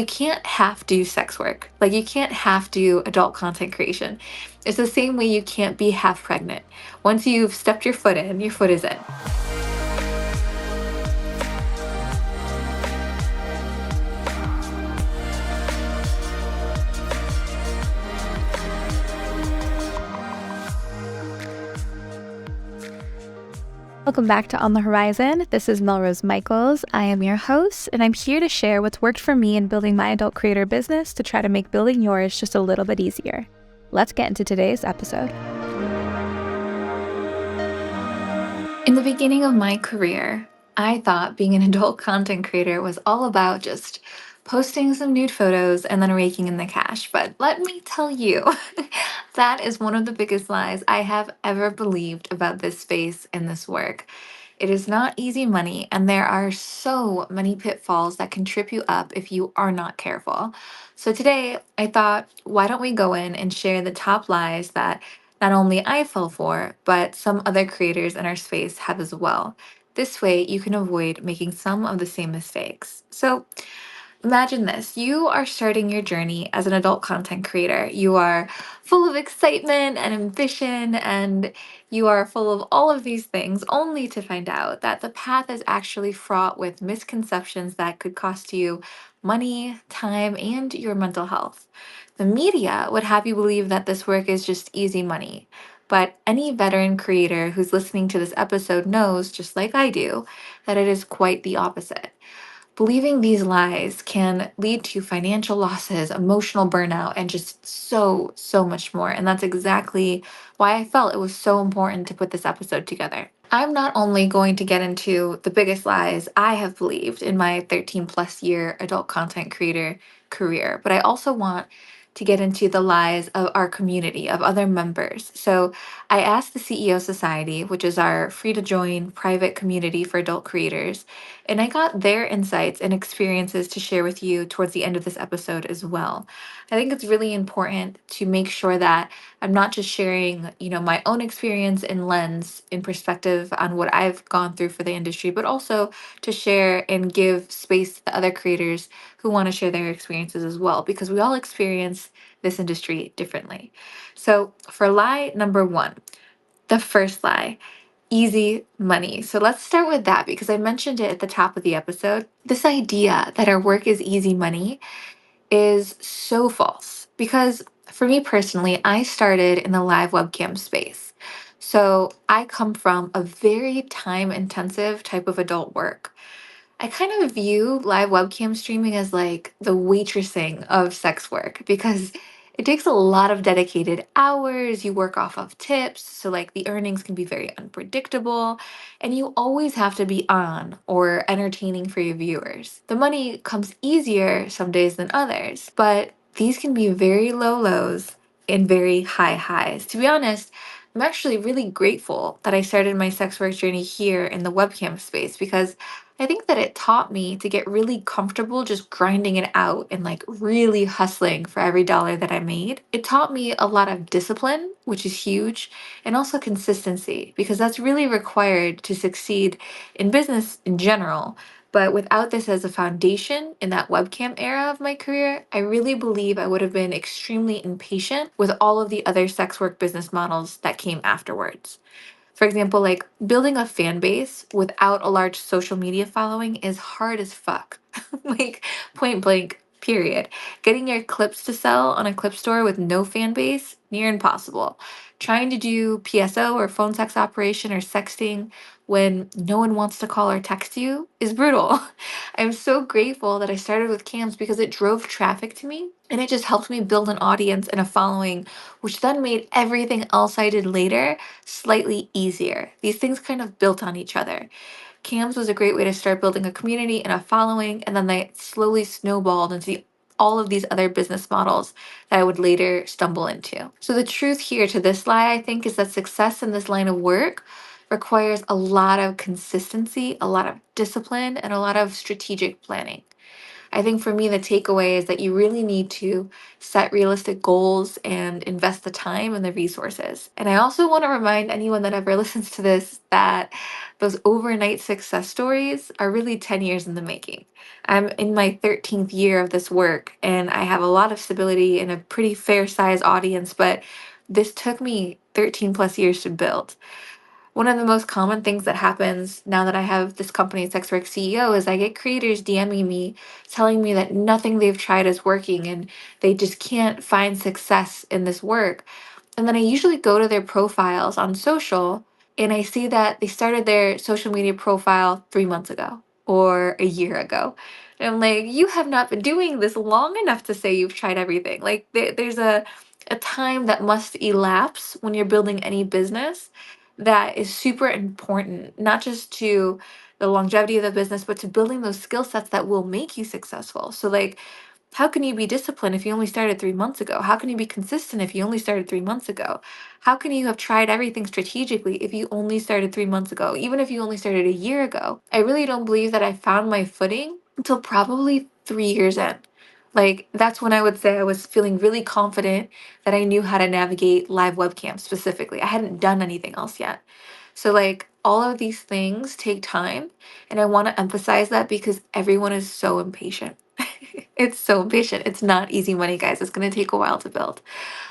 you can't half do sex work. Like, you can't half do adult content creation. It's the same way you can't be half pregnant. Once you've stepped your foot in, your foot is in. Welcome back to On the Horizon. This is Melrose Michaels. I am your host, and I'm here to share what's worked for me in building my adult creator business to try to make building yours just a little bit easier. Let's get into today's episode. In the beginning of my career, I thought being an adult content creator was all about just posting some nude photos and then raking in the cash. But let me tell you, that is one of the biggest lies I have ever believed about this space and this work. It is not easy money, and there are so many pitfalls that can trip you up if you are not careful. So today, I thought, why don't we go in and share the top lies that not only I fell for, but some other creators in our space have as well. This way, you can avoid making some of the same mistakes. So, imagine this. You are starting your journey as an adult content creator. You are full of excitement and ambition, and you are full of all of these things, only to find out that the path is actually fraught with misconceptions that could cost you money, time, and your mental health. The media would have you believe that this work is just easy money. But any veteran creator who's listening to this episode knows, just like I do, that it is quite the opposite. Believing these lies can lead to financial losses, emotional burnout, and just so much more. And that's exactly why I felt it was so important to put this episode together. I'm not only going to get into the biggest lies I have believed in my 13 plus year adult content creator career, but I also want to get into the lies of our community, of other members. So I asked the CEO Society, which is our free to join private community for adult creators, and I got their insights and experiences to share with you towards the end of this episode as well. I think it's really important to make sure that I'm not just sharing, my own experience and lens in perspective on what I've gone through for the industry, but also to share and give space to the other creators who want to share their experiences as well, because we all experience this industry differently. So, for lie number one, the first lie, easy money. So let's start with that because I mentioned it at the top of the episode. This idea that our work is easy money is so false because for me personally, I started in the live webcam space. So I come from a very time intensive type of adult work. I kind of view live webcam streaming as like the waitressing of sex work because it takes a lot of dedicated hours. You work off of tips, so like the earnings can be very unpredictable, and you always have to be on or entertaining for your viewers. The money comes easier some days than others, but these can be very low lows and very high highs. To be honest, I'm actually really grateful that I started my sex work journey here in the webcam space because I think that it taught me to get really comfortable just grinding it out and like really hustling for every dollar that I made. It taught me a lot of discipline, which is huge, and also consistency, because that's really required to succeed in business in general. But without this as a foundation in that webcam era of my career, I really believe I would have been extremely impatient with all of the other sex work business models that came afterwards. For example, like building a fan base without a large social media following is hard as fuck. Like, point blank, period. Getting your clips to sell on a clip store with no fan base, near impossible. Trying to do PSO or phone sex operation or sexting when no one wants to call or text you is brutal. I'm so grateful that I started with cams because it drove traffic to me and it just helped me build an audience and a following, which then made everything else I did later slightly easier. These things kind of built on each other. Cams was a great way to start building a community and a following, and then they slowly snowballed into all of these other business models that I would later stumble into. So, the truth here to this lie, I think, is that success in this line of work requires a lot of consistency, a lot of discipline, and a lot of strategic planning. I think for me, the takeaway is that you really need to set realistic goals and invest the time and the resources. And I also want to remind anyone that ever listens to this that those overnight success stories are really 10 years in the making. I'm in my 13th year of this work, and I have a lot of stability and a pretty fair size audience, but this took me 13 plus years to build. One of the most common things that happens now that I have this company, Sexwork CEO, is I get creators DMing me telling me that nothing they've tried is working and they just can't find success in this work. And then I usually go to their profiles on social and I see that they started their social media profile 3 months ago or a year ago. And I'm like, you have not been doing this long enough to say you've tried everything. Like, there's a time that must elapse when you're building any business that is super important, not just to the longevity of the business, but to building those skill sets that will make you successful. So, like, how can you be disciplined if you only started 3 months ago? How can you be consistent if you only started 3 months ago? How can you have tried everything strategically if you only started 3 months ago, even if you only started a year ago? I really don't believe that I found my footing until probably 3 years in. Like, that's when I would say I was feeling really confident that I knew how to navigate live webcam specifically. I hadn't done anything else yet. So, like, all of these things take time. And I want to emphasize that because everyone is so impatient. It's so impatient. It's not easy money, guys. It's going to take a while to build.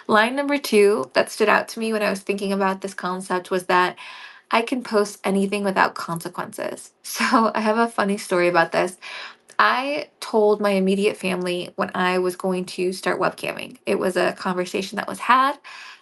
Line number two that stood out to me when I was thinking about this concept was that I can post anything without consequences. So, I have a funny story about this. I told my immediate family when I was going to start webcamming. It was a conversation that was had.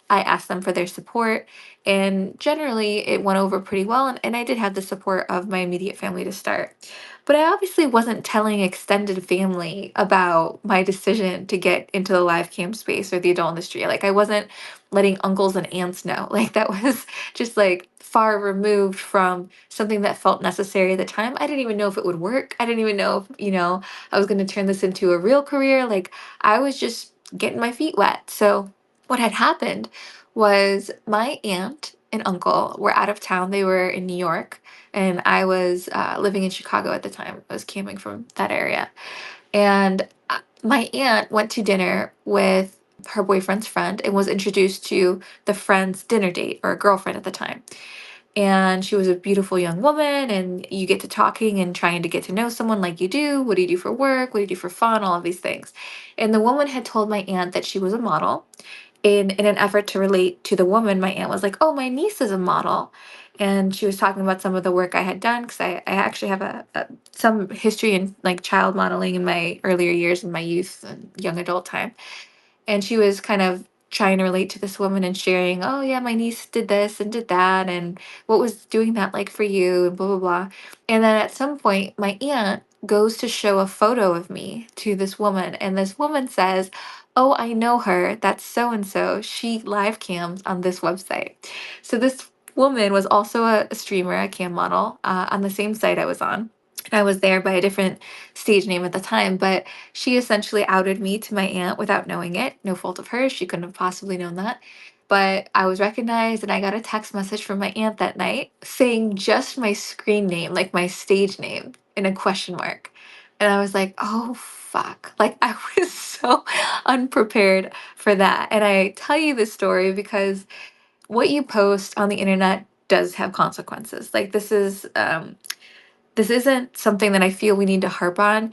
I asked them for their support, and generally it went over pretty well. And I did have the support of my immediate family to start. But I obviously wasn't telling extended family about my decision to get into the live cam space or the adult industry. Like, I wasn't letting uncles and aunts know. Like, that was just like far removed from something that felt necessary at the time. I didn't even know if it would work. I didn't even know if, I was going to turn this into a real career. Like, I was just getting my feet wet. So, what had happened was my aunt and uncle were out of town. They were in New York, and I was living in Chicago at the time. I was camping from that area. And my aunt went to dinner with her boyfriend's friend and was introduced to the friend's dinner date or girlfriend at the time. And she was a beautiful young woman, and you get to talking and trying to get to know someone like you do. What do you do for work? What do you do for fun? All of these things. And the woman had told my aunt that she was a model. In an effort to relate to the woman, my aunt was like, "Oh, my niece is a model." And she was talking about some of the work I had done because I actually have some history in like child modeling in my earlier years in my youth and young adult time. And she was kind of trying to relate to this woman and sharing, "Oh yeah, my niece did this and did that, and what was doing that like for you?" and blah blah blah. And then at some point, my aunt goes to show a photo of me to this woman, and this woman says, "Oh, I know her. That's so and so. She live cams on this website." So this woman was also a streamer, a cam model on the same site I was on. And I was there by a different stage name at the time, but she essentially outed me to my aunt without knowing it. No fault of hers. She couldn't have possibly known that. But I was recognized, and I got a text message from my aunt that night saying just my screen name, like my stage name, in a question mark. And I was like, oh, fuck. Like, I was so unprepared for that. And I tell you this story because what you post on the internet does have consequences. Like, this isn't something that I feel we need to harp on.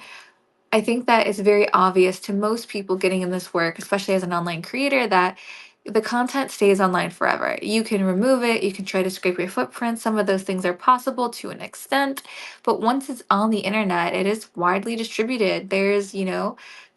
I think that it's very obvious to most people getting in this work, especially as an online creator, that the content stays online forever. You can remove it, you can try to scrape your footprint. Some of those things are possible to an extent, but once it's on the internet, it is widely distributed. There's,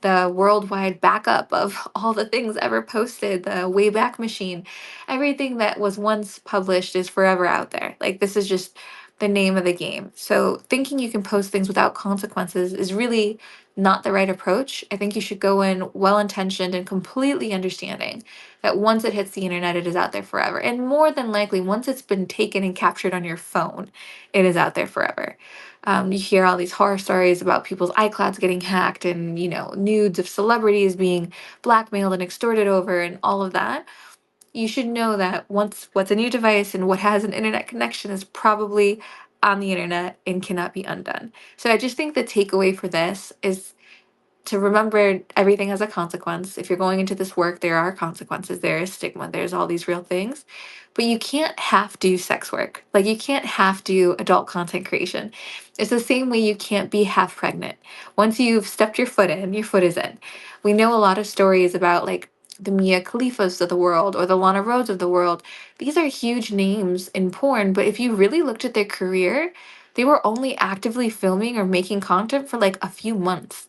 the worldwide backup of all the things ever posted, the Wayback Machine. Everything that was once published is forever out there. Like, this is just the name of the game. So, thinking you can post things without consequences is really not the right approach. I think you should go in well intentioned and completely understanding that once it hits the internet, it is out there forever. And more than likely, once it's been taken and captured on your phone, it is out there forever. You hear all these horror stories about people's iClouds getting hacked and, nudes of celebrities being blackmailed and extorted over and all of that. You should know that once what's in your device and what has an internet connection is probably on the internet and cannot be undone. So I just think the takeaway for this is to remember everything has a consequence. If you're going into this work, there are consequences, there is stigma, there's all these real things. But you can't half do sex work. Like you can't half do adult content creation. It's the same way you can't be half pregnant. Once you've stepped your foot in, your foot is in. We know a lot of stories about like the Mia Khalifas of the world or the Lana Rhoades of the world. These are huge names in porn, but if you really looked at their career, they were only actively filming or making content for like a few months.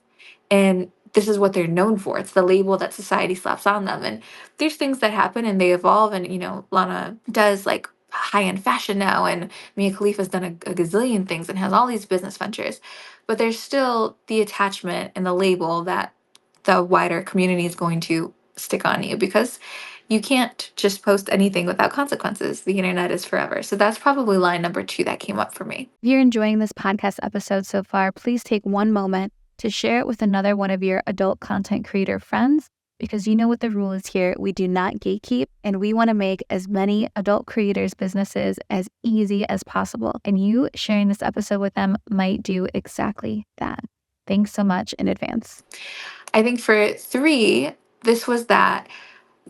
And this is what they're known for. It's the label that society slaps on them. And there's things that happen and they evolve. And, Lana does like high end fashion now, and Mia Khalifa's done a gazillion things and has all these business ventures. But there's still the attachment and the label that the wider community is going to stick on you because you can't just post anything without consequences. The internet is forever. So that's probably line number 2 that came up for me. If you're enjoying this podcast episode so far, please take one moment to share it with another one of your adult content creator friends, because you know what the rule is here. We do not gatekeep, and we want to make as many adult creators' businesses as easy as possible. And you sharing this episode with them might do exactly that. Thanks so much in advance. I think for 3, this was that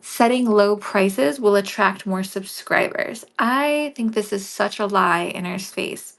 setting low prices will attract more subscribers. I think this is such a lie in our space.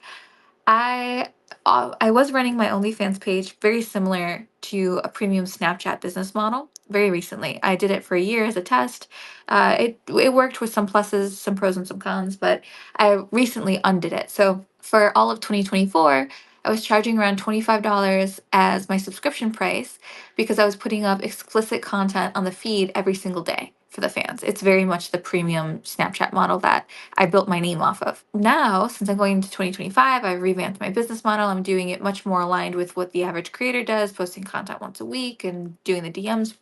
I was running my OnlyFans page very similar to a premium Snapchat business model very recently. I did it for a year as a test. It worked with some pluses, some pros, and some cons, but I recently undid it. So for all of 2024, I was charging around $25 as my subscription price because I was putting up explicit content on the feed every single day for the fans. It's very much the premium Snapchat model that I built my name off of. Now, since I'm going into 2025, I've revamped my business model. I'm doing it much more aligned with what the average creator does, posting content once a week and doing the DMs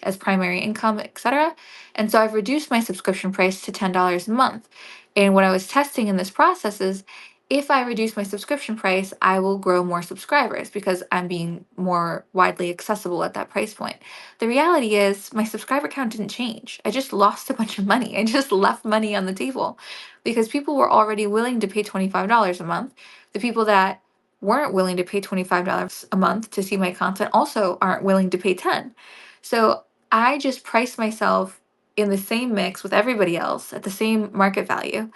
as primary income, etc. And so I've reduced my subscription price to $10 a month. And what I was testing in this process is if I reduce my subscription price, I will grow more subscribers because I'm being more widely accessible at that price point. The reality is my subscriber count didn't change. I just lost a bunch of money. I just left money on the table because people were already willing to pay $25 a month. The people that weren't willing to pay $25 a month to see my content also aren't willing to pay 10. So I just priced myself in the same mix with everybody else at the same market value.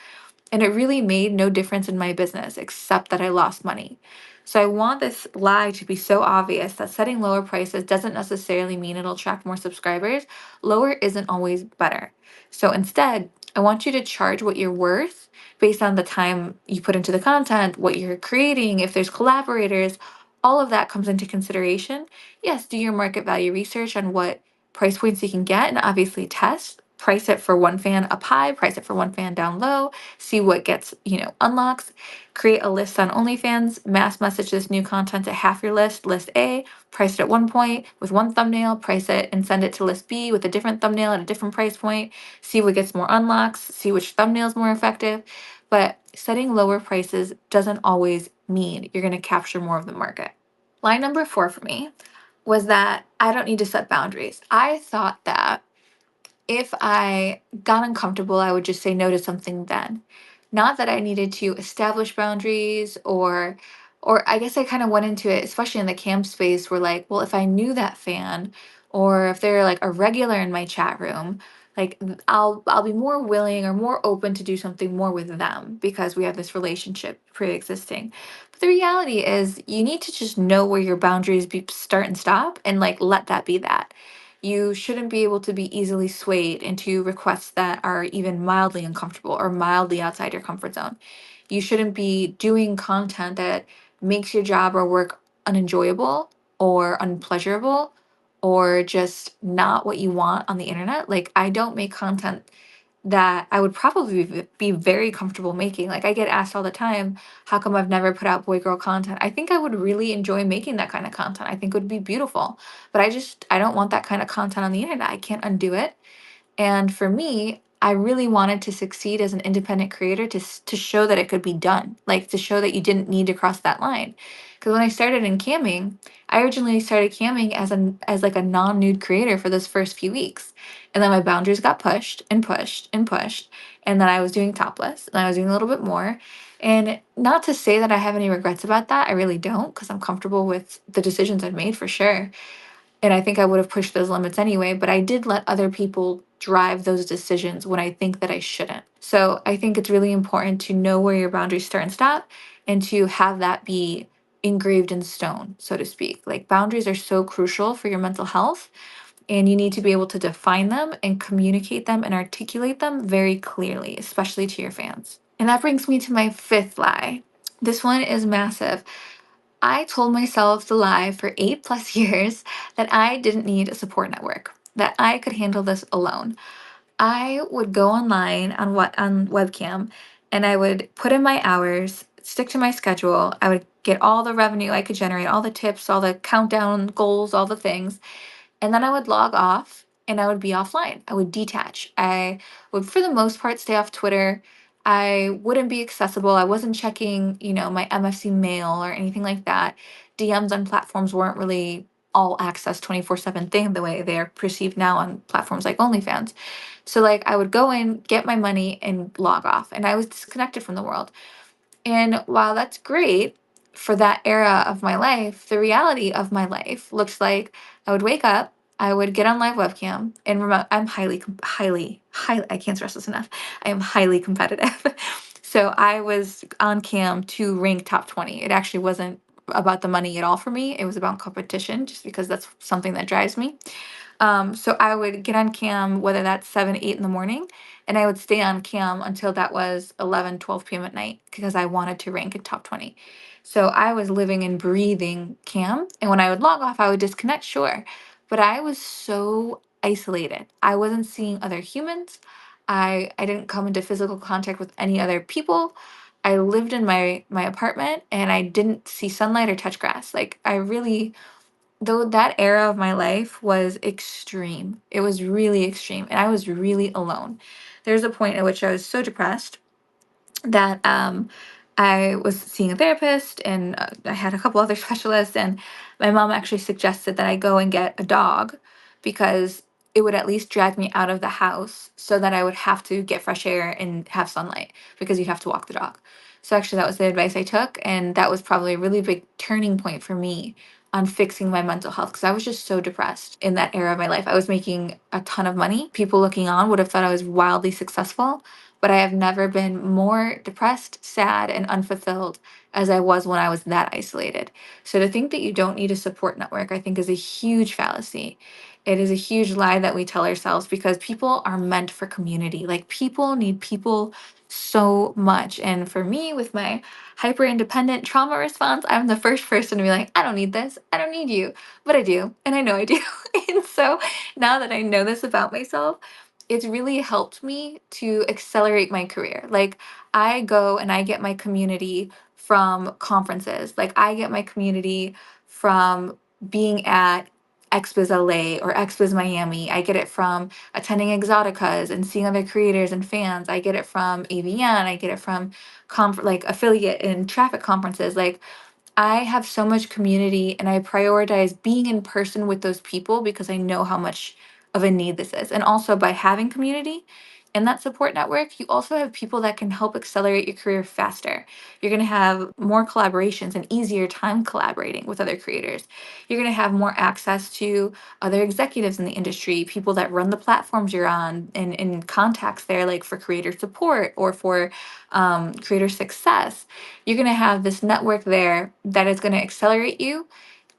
And it really made no difference in my business except that I lost money. So I want this lie to be so obvious that setting lower prices doesn't necessarily mean it'll attract more subscribers. Lower isn't always better. So instead, I want you to charge what you're worth based on the time you put into the content, what you're creating, if there's collaborators, all of that comes into consideration. Yes, do your market value research on what price points you can get and obviously test. Price it for one fan up high, price it for one fan down low, see what gets, unlocks. Create a list on OnlyFans, mass message this new content to half your list, list A, price it at one point with one thumbnail, price it and send it to list B with a different thumbnail at a different price point, see what gets more unlocks, see which thumbnail is more effective. But setting lower prices doesn't always mean you're going to capture more of the market. Line number 4 for me was that I don't need to set boundaries. I thought that if I got uncomfortable, I would just say no to something then. Not that I needed to establish boundaries or I guess I kind of went into it, especially in the camp space, where like, well, if I knew that fan or if they're like a regular in my chat room, like I'll be more willing or more open to do something more with them because we have this relationship pre-existing. But the reality is you need to just know where your boundaries start and stop and like let that be that. You shouldn't be able to be easily swayed into requests that are even mildly uncomfortable or mildly outside your comfort zone. You shouldn't be doing content that makes your job or work unenjoyable or unpleasurable or just not what you want on the internet. Like, I don't make content that I would probably be very comfortable making. Like, I get asked all the time, how come I've never put out boy girl content? I think I would really enjoy making that kind of content. I think it would be beautiful. But I don't want that kind of content on the internet. I can't undo it. And for me, I really wanted to succeed as an independent creator to show that it could be done, like to show that you didn't need to cross that line. Because when I started in camming, I originally started camming as like a non-nude creator for those first few weeks. And then my boundaries got pushed and pushed and pushed. And then I was doing topless and I was doing a little bit more. And not to say that I have any regrets about that, I really don't, because I'm comfortable with the decisions I've made for sure. And I think I would have pushed those limits anyway, but I did let other people drive those decisions when I think that I shouldn't. So I think it's really important to know where your boundaries start and stop, and to have that be engraved in stone, so to speak. Like, boundaries are so crucial for your mental health, and you need to be able to define them and communicate them and articulate them very clearly, especially to your fans. And that brings me to my fifth lie. This one is massive. I told myself the lie for 8+ years that I didn't need a support network, that I could handle this alone. I would go online on webcam, and I would put in my hours, stick to my schedule. I would get all the revenue I could generate, all the tips, all the countdown goals, all the things. And then I would log off and I would be offline. I would detach. I would, for the most part, stay off Twitter. I wouldn't be accessible. I wasn't checking, my MFC mail or anything like that. DMs on platforms weren't really all access 24/7 thing the way they're perceived now on platforms like OnlyFans. So, like, I would go in, get my money, and log off. And I was disconnected from the world. And while that's great for that era of my life, the reality of my life looks like I would wake up, I would get on live webcam, and I'm highly, I can't stress this enough. I am highly competitive. So I was on cam to rank top 20. It actually wasn't about the money at all for me. It was about competition, just because that's something that drives me. So I would get on cam, whether that's 7, 8 in the morning, and I would stay on cam until that was 11, 12 p.m. at night, because I wanted to rank in top 20. So I was living and breathing cam. And when I would log off, I would disconnect, sure. But I was so isolated. I wasn't seeing other humans. I didn't come into physical contact with any other people. I lived in my apartment, and I didn't see sunlight or touch grass. Like, I really, though that era of my life was extreme. It was really extreme, and I was really alone. There's a point at which I was so depressed that I was seeing a therapist, and I had a couple other specialists, and my mom actually suggested that I go and get a dog, because it would at least drag me out of the house, so that I would have to get fresh air and have sunlight, because you'd have to walk the dog. So actually, that was the advice I took, and that was probably a really big turning point for me on fixing my mental health, because I was just so depressed in that era of my life. I was making a ton of money. People looking on would have thought I was wildly successful, but I have never been more depressed, sad, and unfulfilled as I was when I was that isolated. So to think that you don't need a support network, I think, is a huge fallacy. It is a huge lie that we tell ourselves, because people are meant for community. Like, people need people so much. And for me, with my hyper independent trauma response, I'm the first person to be like, I don't need this. I don't need you. But I do. And I know I do. And so now that I know this about myself, it's really helped me to accelerate my career. Like, I go and I get my community from conferences. Like, I get my community from being at XBiz LA or XBiz Miami. I get it from attending Exoticas and seeing other creators and fans. I get it from AVN. I get it from like affiliate and traffic conferences. Like, I have so much community, and I prioritize being in person with those people, because I know how much of a need this is. And also, by having community and that support network, you also have people that can help accelerate your career faster. You're going to have more collaborations and easier time collaborating with other creators. You're going to have more access to other executives in the industry, people that run the platforms you're on, and contacts there, like for creator support or for creator success. You're going to have this network there that is going to accelerate you,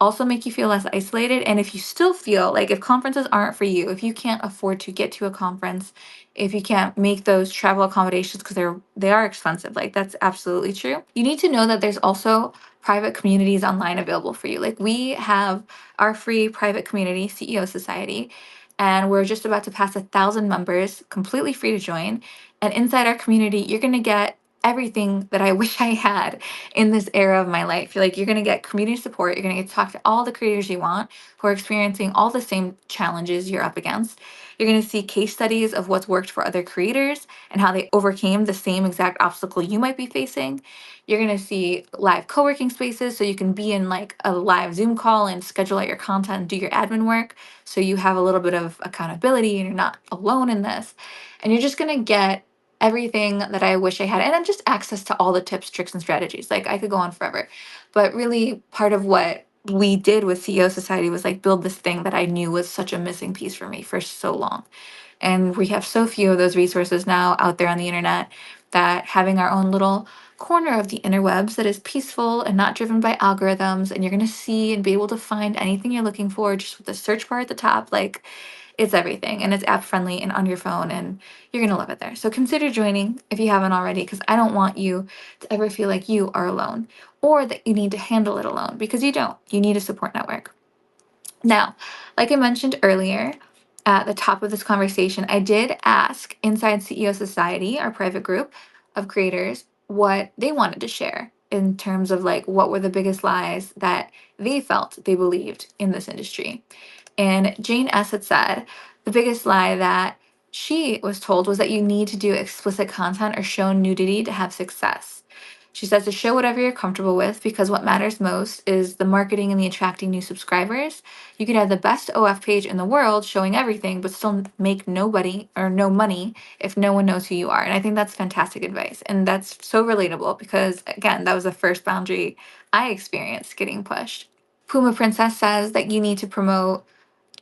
also make you feel less isolated. And if you still feel like, if conferences aren't for you, if you can't afford to get to a conference, if you can't make those travel accommodations, because they are expensive, like, that's absolutely true, you need to know that there's also private communities online available for you. Like, we have our free private community, CEO Society, and we're just about to pass 1,000 members, completely free to join. And inside our community, you're going to get everything that I wish I had in this era of my life. You're going to get community support. You're going to get to talk to all the creators you want who are experiencing all the same challenges you're up against. You're going to see case studies of what's worked for other creators and how they overcame the same exact obstacle you might be facing. You're going to see live co-working spaces, so you can be in like a live Zoom call and schedule out your content and do your admin work, so you have a little bit of accountability and you're not alone in this. And you're just going to get everything that I wish I had. And then just access to all the tips, tricks, and strategies. Like, I could go on forever. But really, part of what we did with CEO Society was like build this thing that I knew was such a missing piece for me for so long. And we have so few of those resources now out there on the internet that having our own little corner of the interwebs that is peaceful and not driven by algorithms, and you're going to see and be able to find anything you're looking for just with the search bar at the top. Like, it's everything, and it's app friendly and on your phone, and you're going to love it there. So consider joining if you haven't already, because I don't want you to ever feel like you are alone or that you need to handle it alone, because you don't. You need a support network. Now, like I mentioned earlier, at the top of this conversation, I did ask inside CEO Society, our private group of creators, what they wanted to share in terms of like what were the biggest lies that they felt they believed in this industry. And Jane S. had said the biggest lie that she was told was that you need to do explicit content or show nudity to have success. She says to show whatever you're comfortable with because what matters most is the marketing and the attracting new subscribers. You could have the best OF page in the world showing everything, but still make nobody or no money if no one knows who you are. And I think that's fantastic advice. And that's so relatable because, again, that was the first boundary I experienced getting pushed. Puma Princess says that you need to promote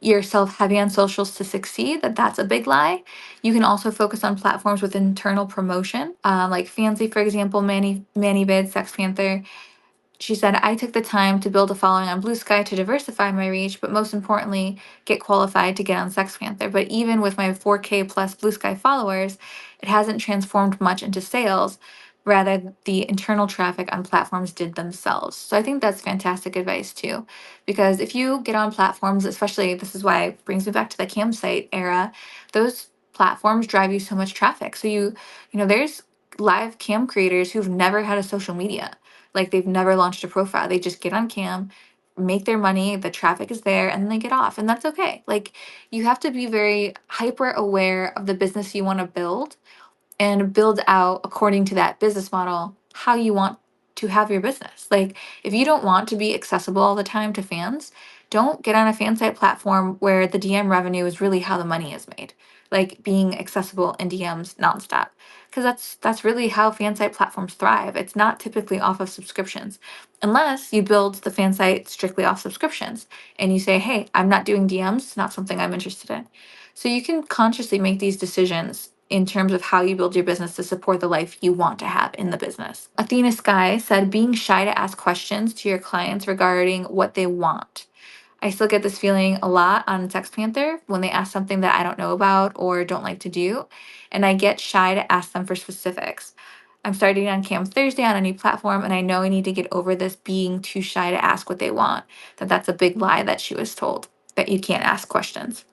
yourself heavy on socials to succeed, that's a big lie. You can also focus on platforms with internal promotion, like Fancy, for example, Manny Vid, Sex Panther. She said, I took the time to build a following on Blue Sky to diversify my reach, but most importantly, get qualified to get on Sex Panther. But even with my 4K plus Blue Sky followers, it hasn't transformed much into sales. Rather, the internal traffic on platforms did themselves. So I think that's fantastic advice too. Because if you get on platforms, especially this is why it brings me back to the campsite era, those platforms drive you so much traffic. So there's live cam creators who've never had a social media, like they've never launched a profile. They just get on cam, make their money, the traffic is there, and then they get off. And that's okay. Like, you have to be very hyper aware of the business you want to build and build out according to that business model how you want to have your business. Like, if you don't want to be accessible all the time to fans, don't get on a fan site platform where the DM revenue is really how the money is made. Like being accessible in DMs nonstop. Because that's really how fan site platforms thrive. It's not typically off of subscriptions. Unless you build the fan site strictly off subscriptions and you say, hey, I'm not doing DMs, it's not something I'm interested in. So you can consciously make these decisions in terms of how you build your business to support the life you want to have in the business. Athena Sky said, being shy to ask questions to your clients regarding what they want. I still get this feeling a lot on Sex Panther when they ask something that I don't know about or don't like to do, and I get shy to ask them for specifics. I'm starting on Cam Thursday on a new platform, and I know I need to get over this being too shy to ask what they want. That's a big lie that she was told, that you can't ask questions.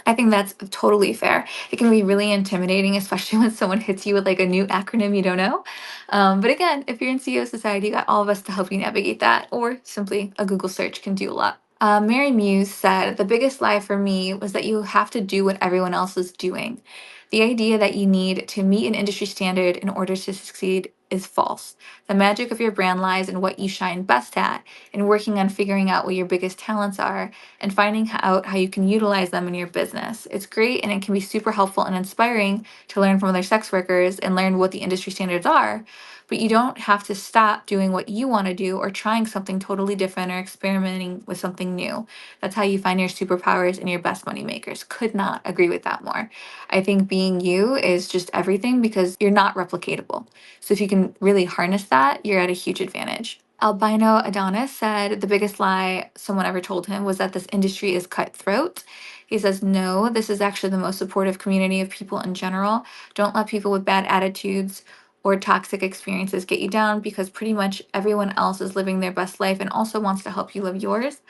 I think that's totally fair. It can be really intimidating, especially when someone hits you with like a new acronym you don't know. But again, if you're in CEO Society, you got all of us to help you navigate that, or simply a Google search can do a lot. Mary Muse said, the biggest lie for me was that you have to do what everyone else is doing. The idea that you need to meet an industry standard in order to succeed is false. The magic of your brand lies in what you shine best at and working on figuring out what your biggest talents are and finding out how you can utilize them in your business. It's great and it can be super helpful and inspiring to learn from other sex workers and learn what the industry standards are, but you don't have to stop doing what you want to do or trying something totally different or experimenting with something new. That's how you find your superpowers and your best money makers. Could not agree with that more. I think being you is just everything because you're not replicatable. So if you can really harness that, you're at a huge advantage. Albino Adonis said the biggest lie someone ever told him was that this industry is cutthroat. He says, no, this is actually the most supportive community of people in general. Don't let people with bad attitudes or toxic experiences get you down because pretty much everyone else is living their best life and also wants to help you live yours.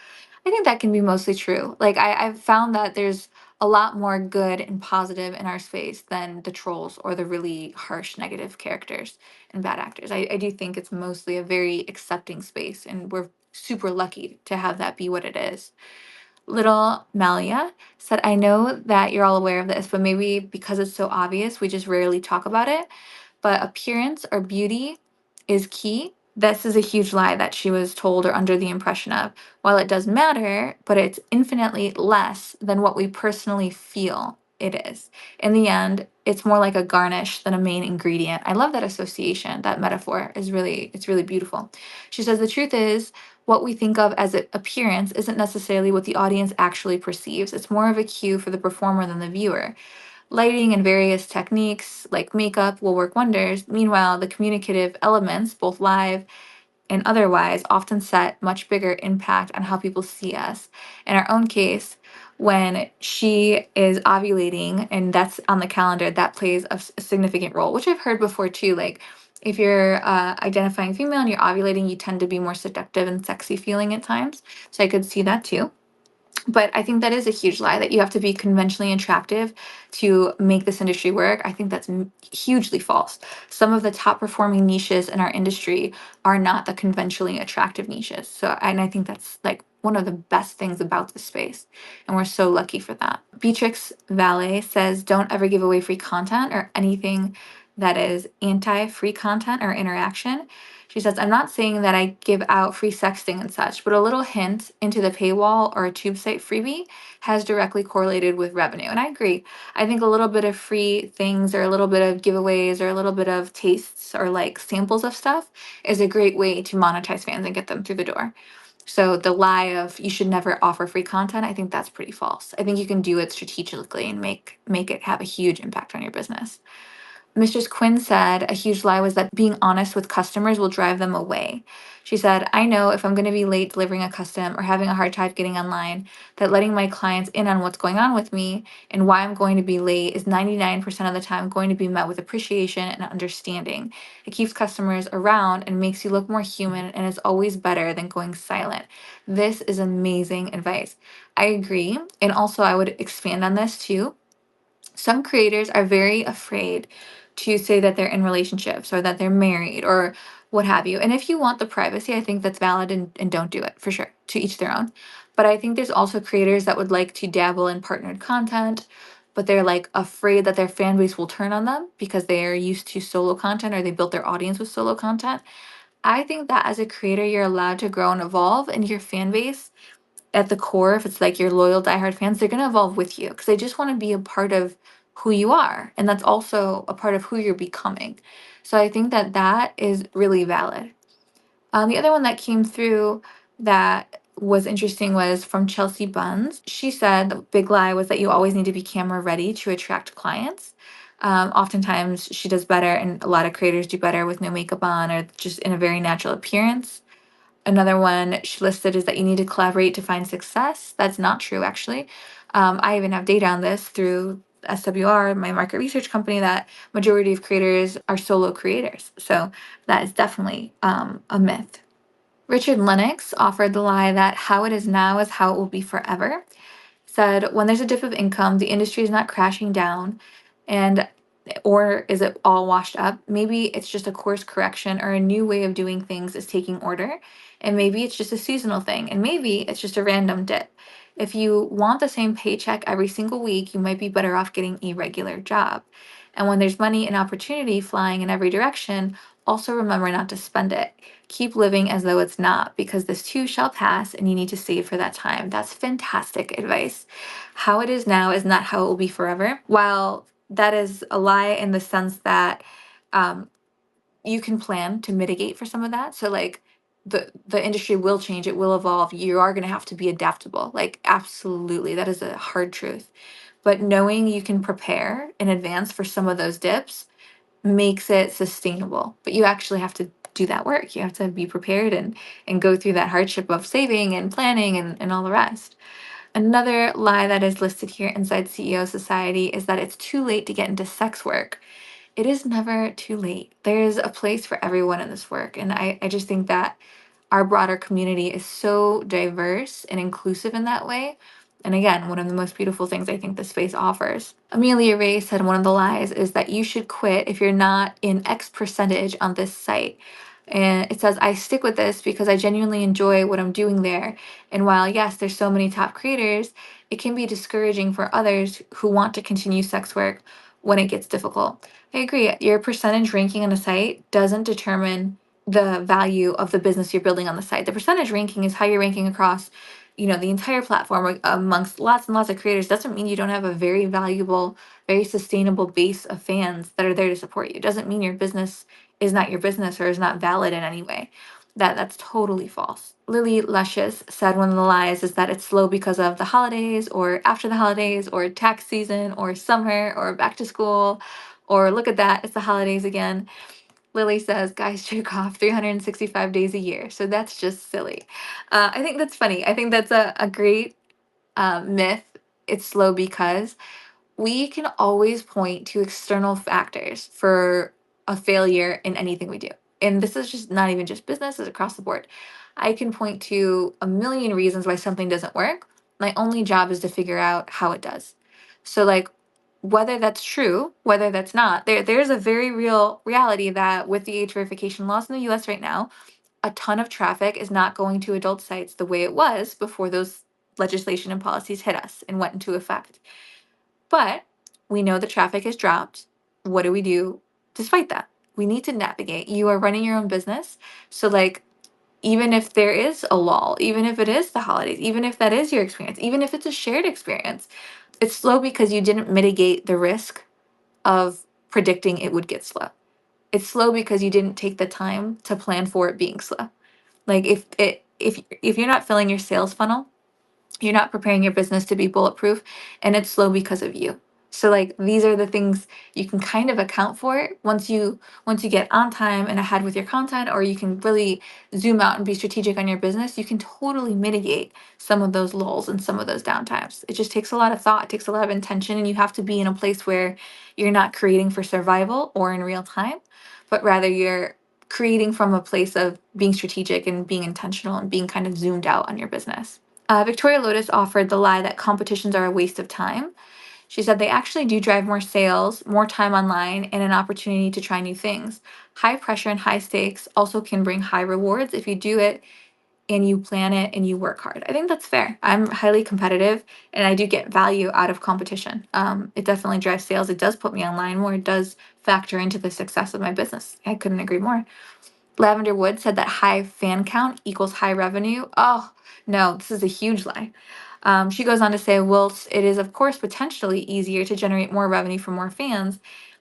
I think that can be mostly true. Like, I've found that there's a lot more good and positive in our space than the trolls or the really harsh negative characters and bad actors. I do think it's mostly a very accepting space, and we're super lucky to have that be what it is. Little Malia said, I know that you're all aware of this, but maybe because it's so obvious, we just rarely talk about it. But appearance or beauty is key. This is a huge lie that she was told or under the impression of. While it does matter, but it's infinitely less than what we personally feel. it is. In the end, it's more like a garnish than a main ingredient. I love that association, that metaphor it's really beautiful. She says the truth is what we think of as appearance isn't necessarily what the audience actually perceives. It's more of a cue for the performer than the viewer. Lighting and various techniques like makeup will work wonders. Meanwhile, the communicative elements, both live and otherwise, often set much bigger impact on how people see us. In our own case, when she is ovulating and that's on the calendar, that plays a significant role, which I've heard before too. Like if you're identifying female and you're ovulating, you tend to be more seductive and sexy feeling at times. So I could see that too. But I think that is a huge lie that you have to be conventionally attractive to make this industry work. I think that's hugely false. Some of the top performing niches in our industry are not the conventionally attractive niches. So, and I think that's like one of the best things about this space. And we're so lucky for that. Beatrix Valet says, don't ever give away free content or anything that is anti free content or interaction. She says, I'm not saying that I give out free sexting and such, but a little hint into the paywall or a tube site freebie has directly correlated with revenue. And I agree. I think a little bit of free things or a little bit of giveaways or a little bit of tastes or like samples of stuff is a great way to monetize fans and get them through the door. So the lie of you should never offer free content, I think that's pretty false. I think you can do it strategically and make it have a huge impact on your business. Mistress Quinn said a huge lie was that being honest with customers will drive them away. She said, I know if I'm going to be late delivering a custom or having a hard time getting online, that letting my clients in on what's going on with me and why I'm going to be late is 99% of the time going to be met with appreciation and understanding. It keeps customers around and makes you look more human and is always better than going silent. This is amazing advice. I agree. And also, I would expand on this too. Some creators are very afraid to say that they're in relationships or that they're married or what have you. And if you want the privacy, I think that's valid and don't do it for sure. To each their own. But I think there's also creators that would like to dabble in partnered content, but they're like afraid that their fan base will turn on them because they are used to solo content or they built their audience with solo content. I think that as a creator, you're allowed to grow and evolve, and your fan base at the core, if it's like your loyal diehard fans, they're going to evolve with you because they just want to be a part of who you are. And that's also a part of who you're becoming. So I think that that is really valid. The other one that came through that was interesting was from Chelsea Buns. She said the big lie was that you always need to be camera ready to attract clients. Oftentimes, she does better, and a lot of creators do better with no makeup on or just in a very natural appearance. Another one she listed is that you need to collaborate to find success. That's not true, actually. I even have data on this through SWR, my market research company, that majority of creators are solo creators. So that is definitely a myth. Richard Lennox offered the lie that how it is now is how it will be forever. Said when there's a dip of income, the industry is not crashing down, and or is it all washed up? Maybe it's just a course correction or a new way of doing things is taking order, and maybe it's just a seasonal thing, and maybe it's just a random dip. If you want the same paycheck every single week, you might be better off getting a regular job. And when there's money and opportunity flying in every direction, also remember not to spend it. Keep living as though it's not, because this too shall pass and you need to save for that time. That's fantastic advice. How it is now is not how it will be forever. While that is a lie in the sense that um, you can plan to mitigate for some of that. So like the industry will change, it will evolve. You are going to have to be adaptable. Like absolutely, that is a hard truth. But knowing you can prepare in advance for some of those dips makes it sustainable. But you actually have to do that work. You have to be prepared and go through that hardship of saving and planning and all the rest. Another lie that is listed here inside CEO Society is that it's too late to get into sex work. It is never too late. There's a place for everyone in this work. And I just think that our broader community is so diverse and inclusive in that way. And again, one of the most beautiful things I think this space offers. Amelia Ray said one of the lies is that you should quit if you're not in X percentage on this site. And it says, I stick with this because I genuinely enjoy what I'm doing there. And while, yes, there's so many top creators, it can be discouraging for others who want to continue sex work when it gets difficult. I agree. Your percentage ranking on a site doesn't determine the value of the business you're building on the site. The percentage ranking is how you're ranking across the entire platform amongst lots and lots of creators doesn't mean you don't have a very valuable, very sustainable base of fans that are there to support you. It doesn't mean your business is not your business or is not valid in any way. That's totally false. Lily Luscious said one of the lies is that it's slow because of the holidays or after the holidays or tax season or summer or back to school or look at that, it's the holidays again. Lily says guys jerk off 365 days a year. So that's just silly. I think that's funny. I think that's a great myth. It's slow because we can always point to external factors for a failure in anything we do. And this is just not even just business, it's across the board. I can point to a million reasons why something doesn't work. My only job is to figure out how it does. So, like, whether that's true, whether that's not, there's a very real reality that with the age verification laws in the US right now, a ton of traffic is not going to adult sites the way it was before those legislation and policies hit us and went into effect. But we know the traffic has dropped. What do we do despite that? We need to navigate. You are running your own business. So, like, even if there is a lull, even if it is the holidays, even if that is your experience, even if it's a shared experience, it's slow because you didn't mitigate the risk of predicting it would get slow. It's slow because you didn't take the time to plan for it being slow. Like if you're not filling your sales funnel, you're not preparing your business to be bulletproof, and it's slow because of you. So, like, these are the things you can kind of account for once you get on time and ahead with your content, or you can really zoom out and be strategic on your business. You can totally mitigate some of those lulls and some of those downtimes. It just takes a lot of thought, it takes a lot of intention, and you have to be in a place where you're not creating for survival or in real time, but rather you're creating from a place of being strategic and being intentional and being kind of zoomed out on your business. Victoria Lotus offered the lie that competitions are a waste of time. She said they actually do drive more sales, more time online, and an opportunity to try new things. High pressure and high stakes also can bring high rewards if you do it and you plan it and you work hard. I think that's fair. I'm highly competitive and I do get value out of competition. It definitely drives sales. It does put me online more. It does factor into the success of my business. I couldn't agree more. Lavender Wood said that high fan count equals high revenue. Oh, no, this is a huge lie. She goes on to say, whilst it is, of course, potentially easier to generate more revenue from more fans,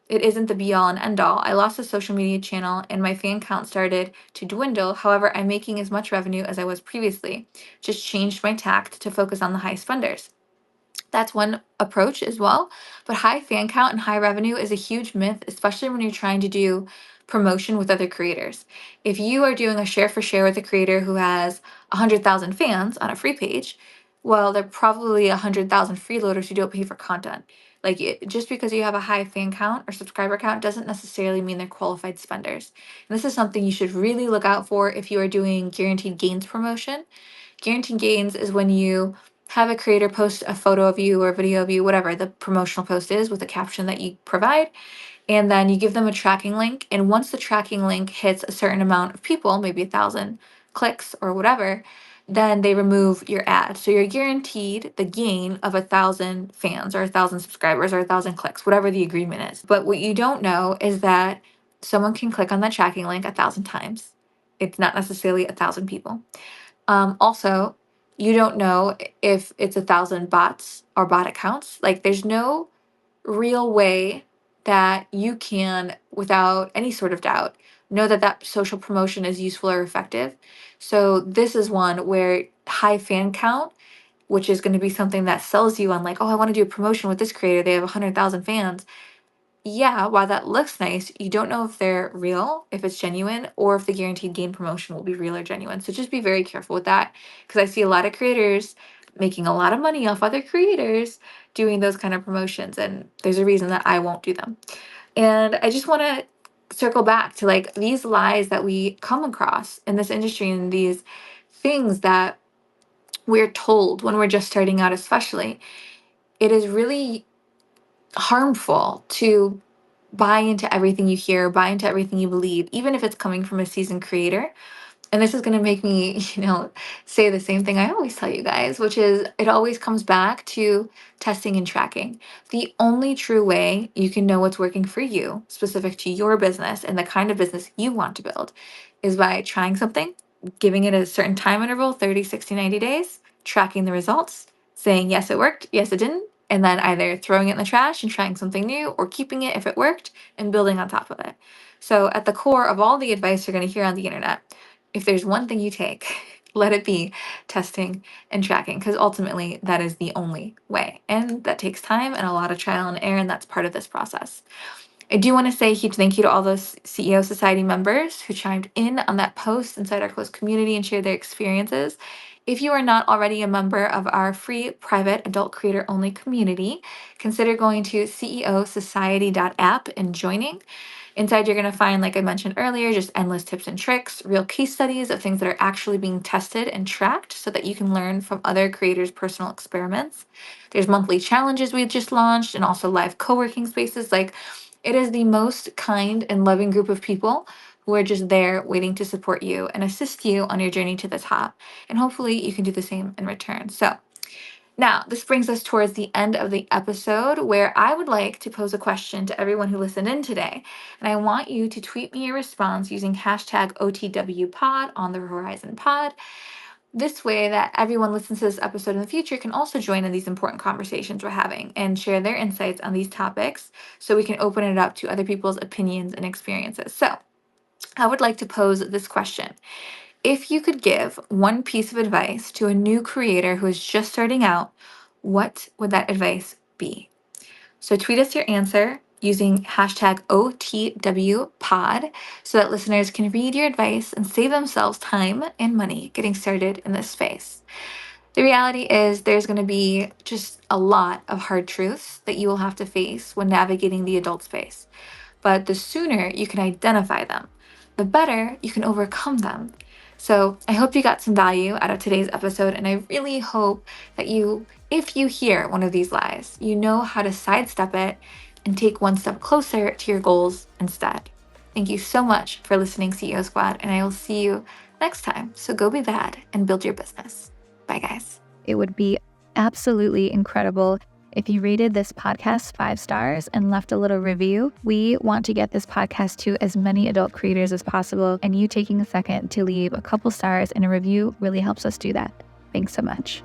it isn't the be all and end all. I lost a social media channel and my fan count started to dwindle. However, I'm making as much revenue as I was previously. Just changed my tact to focus on the high spenders. That's one approach as well. But high fan count and high revenue is a huge myth, especially when you're trying to do promotion with other creators. If you are doing a share for share with a creator who has 100,000 fans on a free page, well, they're probably 100,000 freeloaders who don't pay for content. Just because you have a high fan count or subscriber count doesn't necessarily mean they're qualified spenders. And this is something you should really look out for if you are doing guaranteed gains promotion. Guaranteed gains is when you have a creator post a photo of you or video of you, whatever the promotional post is, with a caption that you provide, and then you give them a tracking link. And once the tracking link hits a certain amount of people, maybe 1,000 clicks or whatever, then they remove your ad. So you're guaranteed the gain of 1,000 fans or 1,000 subscribers or 1,000 clicks, whatever the agreement is. But what you don't know is that someone can click on that tracking link 1,000 times. It's not necessarily 1,000 people. Also, you don't know if it's 1,000 bots or bot accounts. Like, there's no real way that you can, without any sort of doubt, know that that social promotion is useful or effective. So this is one where high fan count, which is going to be something that sells you on, like, oh, I want to do a promotion with this creator, they have 100,000 fans. Yeah, while that looks nice, you don't know if they're real, if it's genuine, or if the guaranteed gain promotion will be real or genuine. So just be very careful with that, because I see a lot of creators making a lot of money off other creators doing those kind of promotions, and there's a reason that I won't do them. And I just want to circle back to, like, these lies that we come across in this industry and these things that we're told when we're just starting out, especially. It is really harmful to buy into everything you hear, buy into everything you believe, even if it's coming from a seasoned creator. And this is going to make me, say the same thing I always tell you guys, which is it always comes back to testing and tracking. The only true way you can know what's working for you, specific to your business and the kind of business you want to build, is by trying something, giving it a certain time interval, 30, 60, 90 days, tracking the results, saying, yes, it worked, yes, it didn't, and then either throwing it in the trash and trying something new or keeping it if it worked and building on top of it. So at the core of all the advice you're going to hear on the internet, if there's one thing you take, let it be testing and tracking, because ultimately that is the only way. And that takes time and a lot of trial and error, and that's part of this process. I do want to say a huge thank you to all those CEO Society members who chimed in on that post inside our close community and shared their experiences. If you are not already a member of our free private adult creator only community, consider going to ceosociety.app and joining. Inside, you're going to find, like I mentioned earlier, just endless tips and tricks, real case studies of things that are actually being tested and tracked so that you can learn from other creators' personal experiments. There's monthly challenges we just launched and also live co-working spaces. Like, it is the most kind and loving group of people who are just there waiting to support you and assist you on your journey to the top. And hopefully you can do the same in return. So now, this brings us towards the end of the episode where I would like to pose a question to everyone who listened in today. And I want you to tweet me your response using hashtag OTWPod on the Horizon Pod. This way that everyone listens to this episode in the future can also join in these important conversations we're having and share their insights on these topics so we can open it up to other people's opinions and experiences. So I would like to pose this question. If you could give one piece of advice to a new creator who is just starting out, what would that advice be? So tweet us your answer using hashtag OTWPod so that listeners can read your advice and save themselves time and money getting started in this space. The reality is there's going to be just a lot of hard truths that you will have to face when navigating the adult space. But the sooner you can identify them, the better you can overcome them. So I hope you got some value out of today's episode, and I really hope that if you hear one of these lies, you know how to sidestep it and take one step closer to your goals instead. Thank you so much for listening, CEO Squad, and I will see you next time. So go be bad and build your business. Bye, guys. It would be absolutely incredible if you rated this podcast 5 stars and left a little review. We want to get this podcast to as many adult creators as possible, and you taking a second to leave a couple stars and a review really helps us do that. Thanks so much.